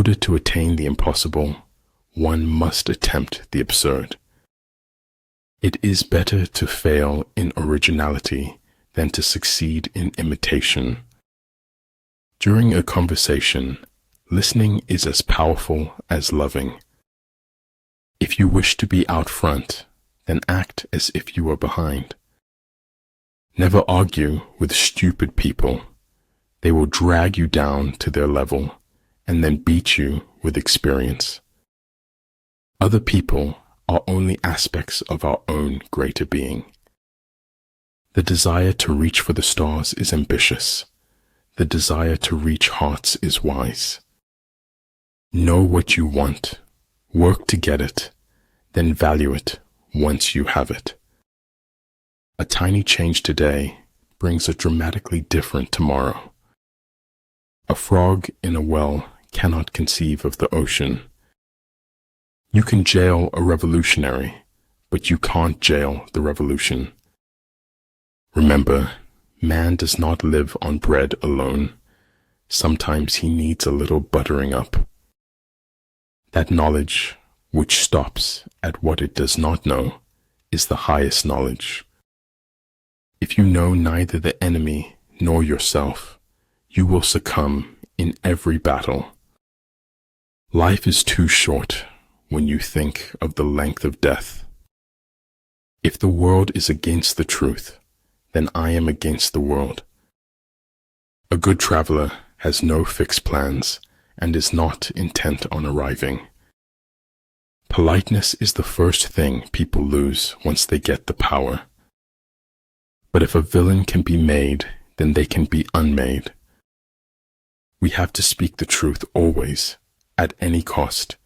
order to attain the impossible, one must attempt the absurd. It is better to fail in originality than to succeed in imitation. During a conversation, listening is as powerful as loving. If you wish to be out front, then act as if you were behind. Never argue with stupid people. They will drag you down to their level and then beat you with experience. Other people are only aspects of our own greater being. The desire to reach for the stars is ambitious. The desire to reach hearts is wise. Know what you want, work to get it, then value it once you have it. A tiny change today brings a dramatically different tomorrow. A frog in a well cannot conceive of the ocean. You can jail a revolutionary, but you can't jail the revolution. Remember, man does not live on bread alone. Sometimes he needs a little buttering up. That knowledge, which stops at what it does not know, is the highest knowledge. If you know neither the enemy nor yourself, you will succumb in every battle. Life is too short when you think of the length of death. If the world is against the truth, then I am against the world. A good traveler has no fixed plans and is not intent on arriving. Politeness is the first thing people lose once they get the power. But if a villain can be made, then they can be unmade. We have to speak the truth always, at any cost,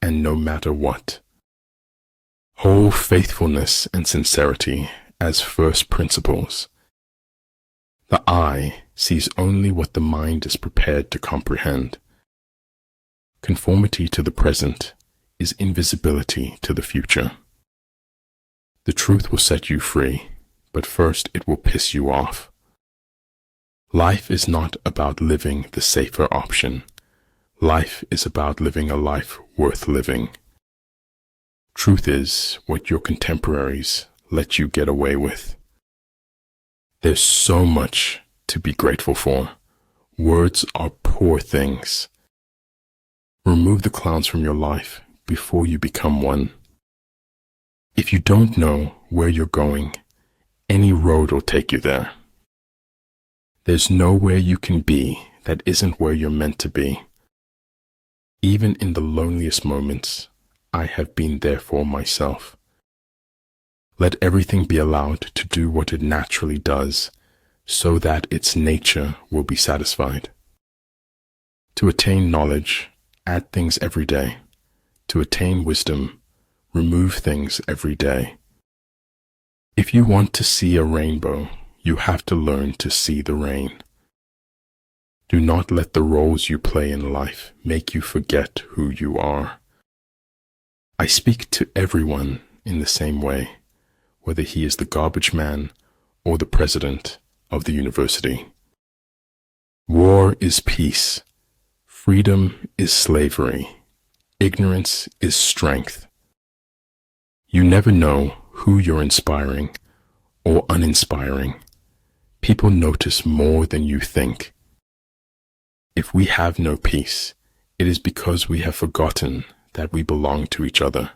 and no matter what. Hold faithfulness and sincerity as first principles. The eye sees only what the mind is prepared to comprehend. Conformity to the present is invisibility to the future. The truth will set you free, but first it will piss you off. Life is not about living the safer option. Life is about living a life worth living. Truth is what your contemporaries let you get away with. There's so much to be grateful for. Words are poor things. Remove the clowns from your life before you become one. If you don't know where you're going, any road will take you there. There's nowhere you can be that isn't where you're meant to be. Even in the loneliest moments, I have been there for myself. Let everything be allowed to do what it naturally does, so that its nature will be satisfied. To attain knowledge, add things every day. To attain wisdom, remove things every day. If you want to see a rainbow, you have to learn to see the rain. Do not let the roles you play in life make you forget who you are. I speak to everyone in the same way, whether he is the garbage man or the president of the university. War is peace. Freedom is slavery. Ignorance is strength. You never know who you're inspiring or uninspiring. People notice more than you think. If we have no peace, it is because we have forgotten that we belong to each other.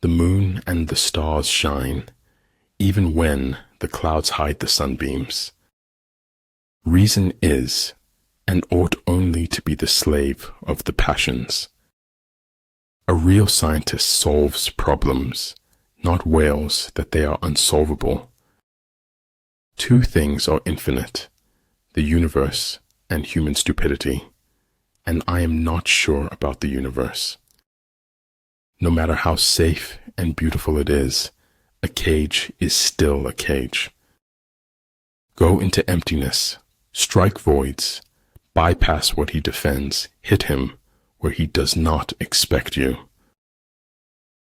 The moon and the stars shine, even when the clouds hide the sunbeams. Reason is, and ought only to be the slave of the passions. A real scientist solves problems, not wails that they are unsolvable. Two things are infinite, the universe and human stupidity, and I am not sure about the universe. No matter how safe and beautiful it is, a cage is still a cage. Go into emptiness, strike voids, bypass what he defends, hit him where he does not expect you.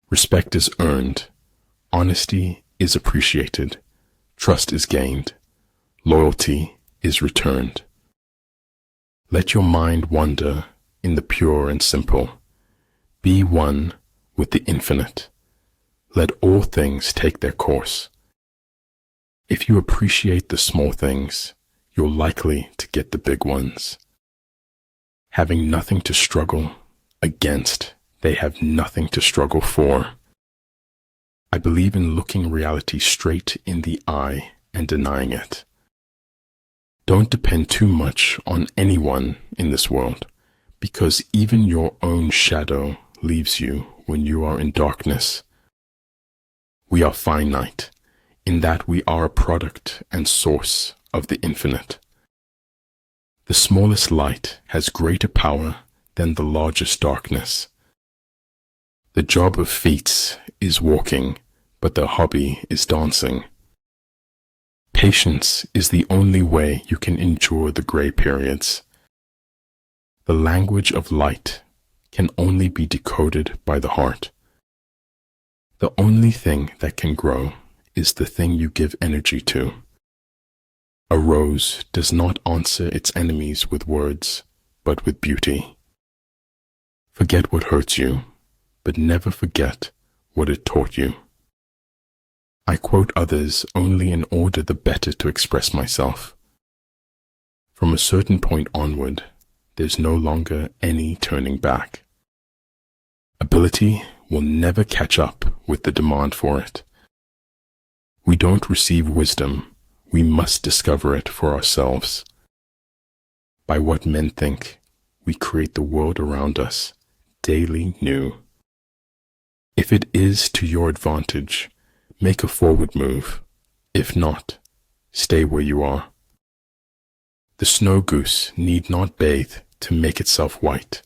Respect is earned, honesty is appreciated, trust is gained, loyalty is returned. Let your mind wander in the pure and simple. Be one with the infinite. Let all things take their course. If you appreciate the small things, you're likely to get the big ones. Having nothing to struggle against, they have nothing to struggle for. I believe in looking reality straight in the eye and denying it. Don't depend too much on anyone in this world, because even your own shadow leaves you when you are in darkness. We are finite, in that we are a product and source of the infinite. The smallest light has greater power than the largest darkness. The job of feet is walking, but the hobby is dancing. Patience is the only way you can endure the gray periods. The language of light can only be decoded by the heart. The only thing that can grow is the thing you give energy to. A rose does not answer its enemies with words, but with beauty. Forget what hurts you, but never forget what it taught you. I quote others only in order the better to express myself. From a certain point onward, there's no longer any turning back. Ability will never catch up with the demand for it. We don't receive wisdom, we must discover it for ourselves. By what men think, we create the world around us, daily new. If it is to your advantage, make a forward move. If not, stay where you are. The snow goose need not bathe to make itself white.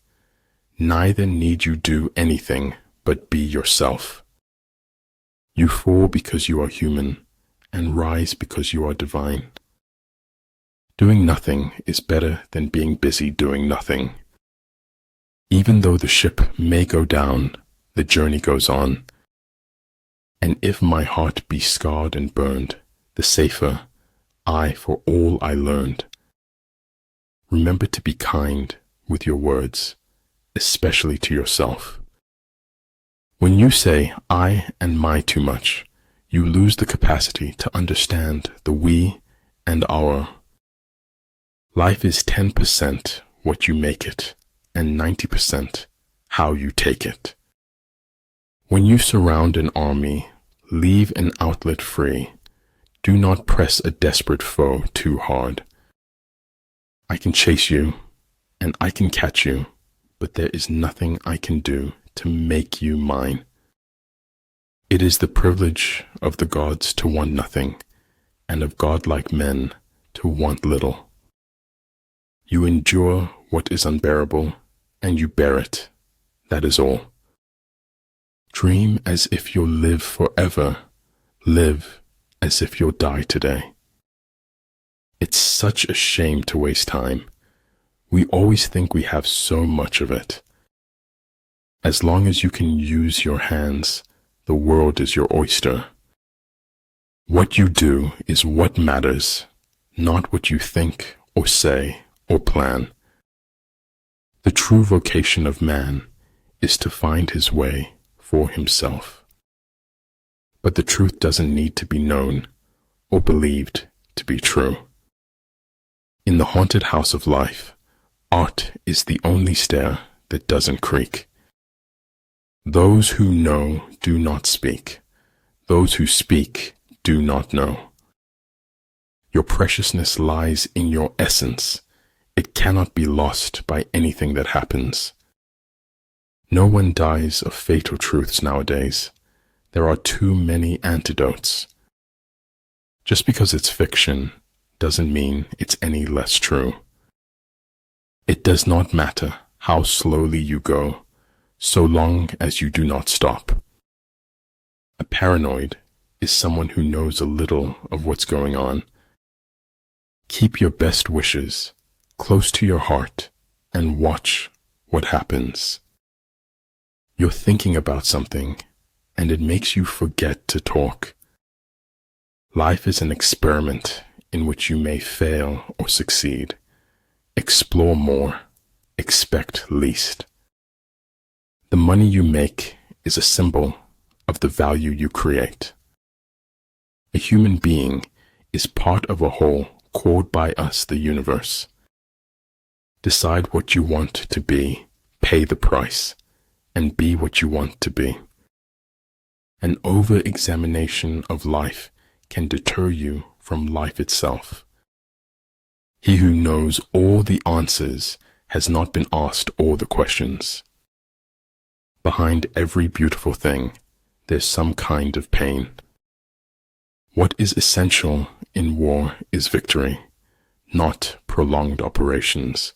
Neither need you do anything but be yourself. You fall because you are human, and rise because you are divine. Doing nothing is better than being busy doing nothing. Even though the ship may go down, the journey goes on. And if my heart be scarred and burned, the safer I for all I learned. Remember to be kind with your words, especially to yourself. When you say I and my too much, you lose the capacity to understand the we and our. Life is 10% what you make it, and 90% how you take it. When you surround an army, leave an outlet free. Do not press a desperate foe too hard. I can chase you, and I can catch you, but there is nothing I can do to make you mine. It is the privilege of the gods to want nothing, and of godlike men to want little. You endure what is unbearable, and you bear it. That is all. Dream as if you'll live forever. Live as if you'll die today. It's such a shame to waste time. We always think we have so much of it. As long as you can use your hands, the world is your oyster. What you do is what matters, not what you think or say or plan. The true vocation of man is to find his way for himself. But the truth doesn't need to be known or believed to be true. In the haunted house of life, art is the only stair that doesn't creak. Those who know do not speak. Those who speak do not know. Your preciousness lies in your essence. It cannot be lost by anything that happens. No one dies of fatal truths nowadays. There are too many antidotes. Just because it's fiction doesn't mean it's any less true. It does not matter how slowly you go, so long as you do not stop. A paranoid is someone who knows a little of what's going on. Keep your best wishes close to your heart and watch what happens. You're thinking about something and it makes you forget to talk. Life is an experiment in which you may fail or succeed. Explore more, expect least. The money you make is a symbol of the value you create. A human being is part of a whole called by us the universe. Decide what you want to be, pay the price, and be what you want to be. An over-examination of life can deter you from life itself. He who knows all the answers has not been asked all the questions. Behind every beautiful thing, there's some kind of pain. What is essential in war is victory, not prolonged operations.